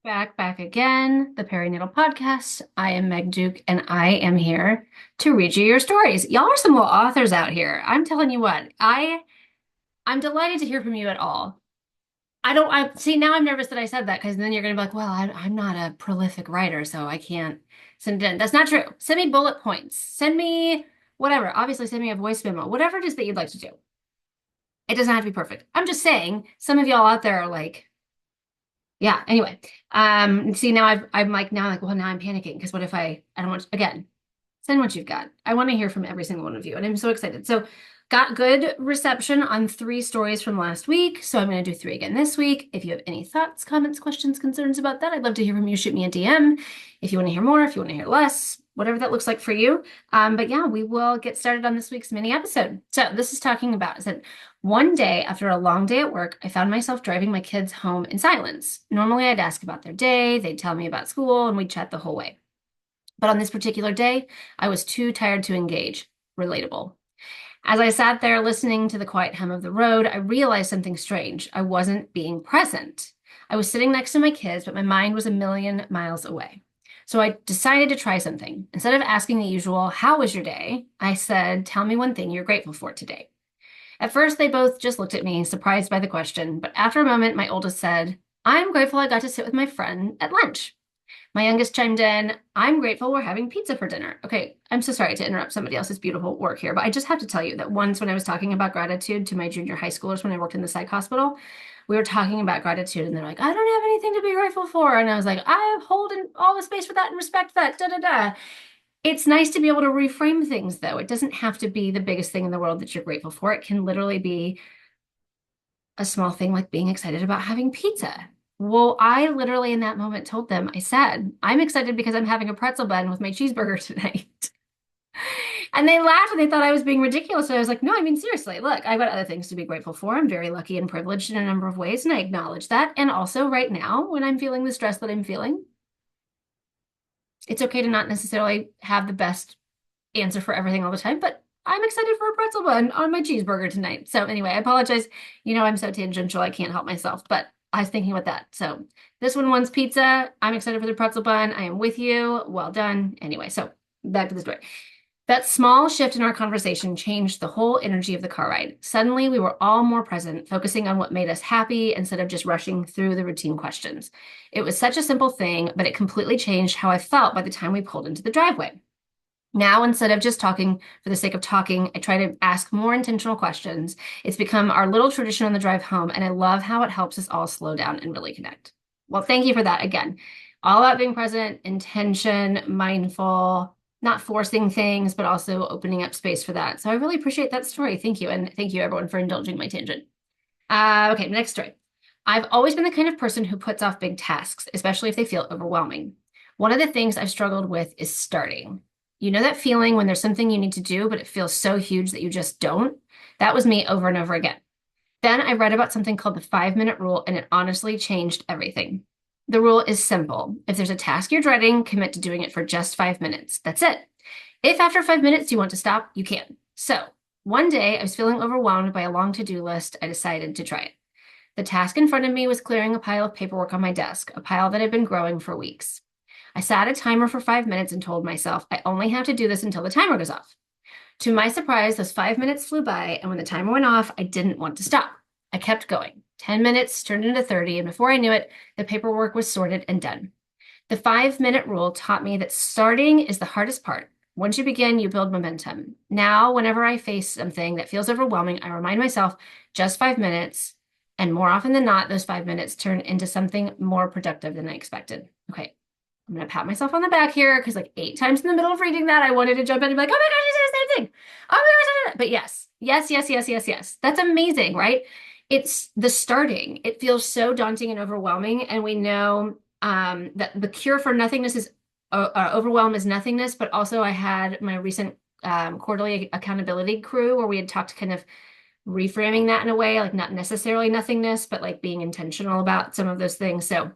Back again, the Perinatal Podcast. I am Meg Duke, and I am here to read you your stories. Y'all are some little authors out here. I'm telling you what, I'm delighted to hear from you at all. I see now I'm nervous that I said that because then you're gonna be like, well, I'm not a prolific writer, so I can't send it in. That's not true. Send me bullet points. Send me whatever. Obviously, send me a voice memo, whatever it is that you'd like to do. It doesn't have to be perfect. I'm just saying, some of y'all out there are like, yeah, anyway. See now I'm like, well, now I'm panicking because what if I don't want again, send what you've got. I want to hear from every single one of you, and I'm so excited. So got good reception on three stories from last week. So I'm going to do three again this week. If you have any thoughts, comments, questions, concerns about that, I'd love to hear from you. Shoot me a DM if you want to hear more, if you want to hear less, whatever that looks like for you. But yeah, we will get started on this week's mini episode. So this is talking about is that one day after a long day at work, I found myself driving my kids home in silence. Normally, I'd ask about their day, they'd tell me about school, and we'd chat the whole way. But on this particular day, I was too tired to engage. Relatable. As I sat there listening to the quiet hum of the road, I realized something strange. I wasn't being present. I was sitting next to my kids, but my mind was a million miles away. So I decided to try something. Instead of asking the usual, how was your day? I said, tell me one thing you're grateful for today. At first, they both just looked at me, surprised by the question. But after a moment, my oldest said, I'm grateful I got to sit with my friend at lunch. My youngest chimed in, I'm grateful we're having pizza for dinner. Okay, I'm so sorry to interrupt somebody else's beautiful work here, but I just have to tell you that once when I was talking about gratitude to my junior high schoolers when I worked in the psych hospital, we were talking about gratitude and they're like, I don't have anything to be grateful for. And I was like, I hold in all the space for that and respect that, da da da. It's nice to be able to reframe things though. It doesn't have to be the biggest thing in the world that you're grateful for. It can literally be a small thing like being excited about having pizza. Well, I literally in that moment told them, I said, I'm excited because I'm having a pretzel bun with my cheeseburger tonight. And they laughed and they thought I was being ridiculous. So I was like, no, I mean, seriously, look, I've got other things to be grateful for. I'm very lucky and privileged in a number of ways, and I acknowledge that. And also, right now, when I'm feeling the stress that I'm feeling, it's okay to not necessarily have the best answer for everything all the time, but I'm excited for a pretzel bun on my cheeseburger tonight. So anyway, I apologize. You know, I'm so tangential, I can't help myself, but I was thinking about that. So this one wants pizza. I'm excited for the pretzel bun. I am with you. Well done. Anyway, so back to the story. That small shift in our conversation changed the whole energy of the car ride. Suddenly, we were all more present, focusing on what made us happy instead of just rushing through the routine questions. It was such a simple thing, but it completely changed how I felt by the time we pulled into the driveway. Now, instead of just talking for the sake of talking, I try to ask more intentional questions. It's become our little tradition on the drive home, and I love how it helps us all slow down and really connect. Well, thank you for that again. All about being present, intention, mindful, not forcing things, but also opening up space for that. So I really appreciate that story. Thank you. And thank you, everyone, for indulging my tangent. Okay, next story. I've always been the kind of person who puts off big tasks, especially if they feel overwhelming. One of the things I've struggled with is starting. You know that feeling when there's something you need to do, but it feels so huge that you just don't? That was me over and over again. Then I read about something called the 5 minute rule, and it honestly changed everything. The rule is simple. If there's a task you're dreading, commit to doing it for just 5 minutes. That's it. If after 5 minutes you want to stop, you can. So one day I was feeling overwhelmed by a long to-do list. I decided to try it. The task in front of me was clearing a pile of paperwork on my desk, a pile that had been growing for weeks. I set a timer for 5 minutes and told myself I only have to do this until the timer goes off. To my surprise, those 5 minutes flew by, and when the timer went off, I didn't want to stop. I kept going. 10 minutes turned into 30, and before I knew it, the paperwork was sorted and done. The 5 minute rule taught me that starting is the hardest part. Once you begin, you build momentum. Now, whenever I face something that feels overwhelming, I remind myself just 5 minutes, and more often than not, those 5 minutes turn into something more productive than I expected. Okay, I'm going to pat myself on the back here because like 8 times in the middle of reading that, I wanted to jump in and be like, oh my gosh, I said the same thing. Oh my gosh. But yes. That's amazing, right? It's the starting. It feels so daunting and overwhelming. And we know that the cure for nothingness is overwhelm is nothingness. But also I had my recent quarterly accountability crew where we had talked kind of reframing that in a way, like not necessarily nothingness, but like being intentional about some of those things. So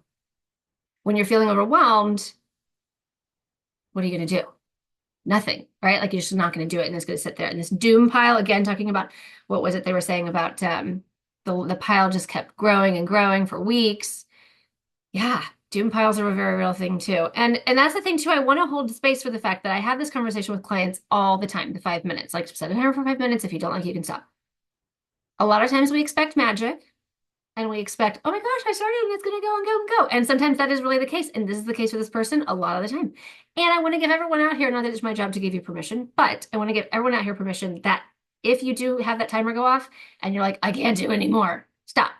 when you're feeling overwhelmed, what are you going to do? Nothing, right? Like you're just not going to do it and it's going to sit there. And this doom pile, again, talking about what was it they were saying about the pile just kept growing and growing for weeks. Yeah, Doom piles are a very real thing too. And that's the thing too. I want to hold space for the fact that I have this conversation with clients all the time, the 5 minutes. Like set a timer for 5 minutes. If you don't like, you can stop. A lot of times we expect magic and we expect, oh my gosh, I started and it's gonna go and go and go. And sometimes that is really the case. And this is the case for this person a lot of the time. And I want to give everyone out here, not that it's my job to give you permission, but I want to give everyone out here permission that if you do have that timer go off and you're like, I can't do anymore, stop.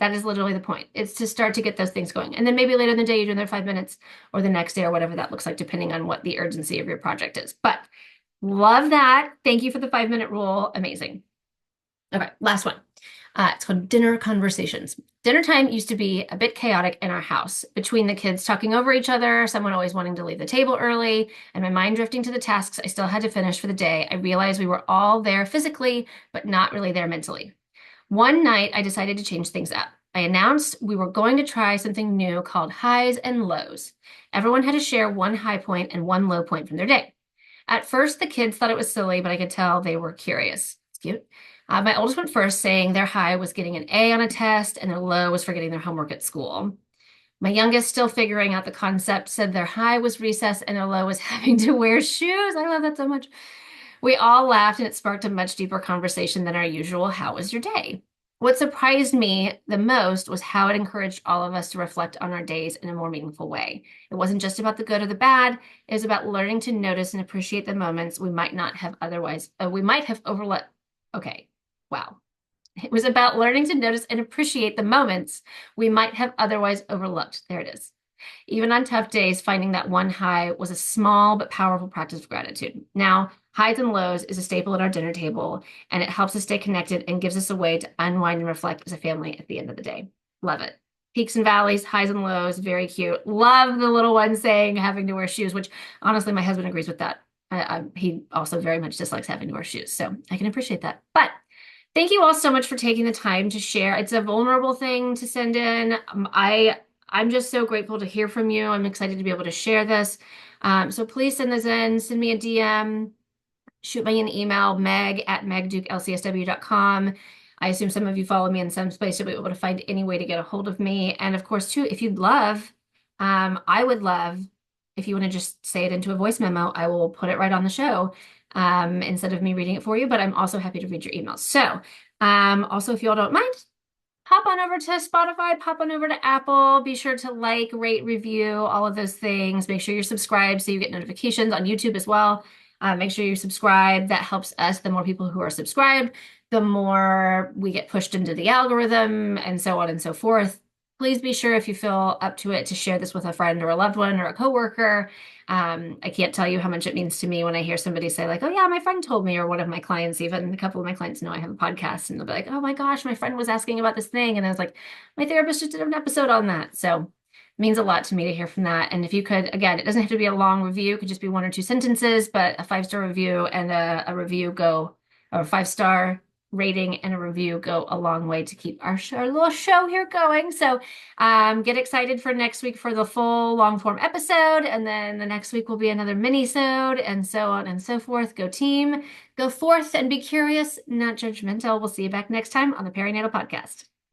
That is literally the point. It's to start to get those things going. And then maybe later in the day, you do another 5 minutes or the next day or whatever that looks like, depending on what the urgency of your project is. But love that. Thank you for the 5 minute rule. Amazing. Okay, last one. It's called dinner conversations. Dinner time used to be a bit chaotic in our house between the kids talking over each other, someone always wanting to leave the table early, and my mind drifting to the tasks I still had to finish for the day. I realized we were all there physically, but not really there mentally. One night, I decided to change things up. I announced we were going to try something new called highs and lows. Everyone had to share one high point and one low point from their day. At first, the kids thought it was silly, but I could tell they were curious. It's cute. My oldest went first, saying their high was getting an A on a test and their low was for getting their homework at school. My youngest, still figuring out the concept, said their high was recess and their low was having to wear shoes. I love that so much. We all laughed and it sparked a much deeper conversation than our usual, how was your day? What surprised me the most was how it encouraged all of us to reflect on our days in a more meaningful way. It wasn't just about the good or the bad. It was about learning to notice and appreciate the moments we might not have otherwise, we might have overlooked. Okay, wow. It was about learning to notice and appreciate the moments we might have otherwise overlooked. There it is. Even on tough days, finding that one high was a small but powerful practice of gratitude. Now, highs and lows is a staple at our dinner table, and it helps us stay connected and gives us a way to unwind and reflect as a family at the end of the day. Love it. Peaks and valleys, highs and lows, very cute. Love the little one saying having to wear shoes, which honestly, my husband agrees with that. He also very much dislikes having to wear shoes, so I can appreciate that. But thank you all so much for taking the time to share. It's a vulnerable thing to send in. I'm just so grateful to hear from you. I'm excited to be able to share this. So please send this in, send me a DM, shoot me an email, meg@megdukelcsw.com. I assume some of you follow me in some space. You'll be able to find any way to get a hold of me. And of course, too, if you'd love, I would love if you want to just say it into a voice memo, I will put it right on the show instead of me reading it for you. But I'm also happy to read your emails. So also, if you all don't mind, hop on over to Spotify, pop on over to Apple. Be sure to like, rate, review, all of those things. Make sure you're subscribed so you get notifications on YouTube as well. Make sure you're subscribed. That helps us. The more people who are subscribed, the more we get pushed into the algorithm and so on and so forth. Please be sure if you feel up to it to share this with a friend or a loved one or a coworker. I can't tell you how much it means to me when I hear somebody say like, oh yeah, my friend told me, or one of my clients, even a couple of my clients know I have a podcast and they'll be like, oh my gosh, my friend was asking about this thing. And I was like, my therapist just did an episode on that. So it means a lot to me to hear from that. And if you could, again, it doesn't have to be a long review. It could just be one or two sentences, but a 5-star review and a review go, or a 5-star rating and a review go a long way to keep our little show here going. So get excited for next week for the full long form episode. And then the next week will be another mini-sode and so on and so forth. Go team, go forth and be curious, not judgmental. We'll see you back next time on the Perinatal Podcast.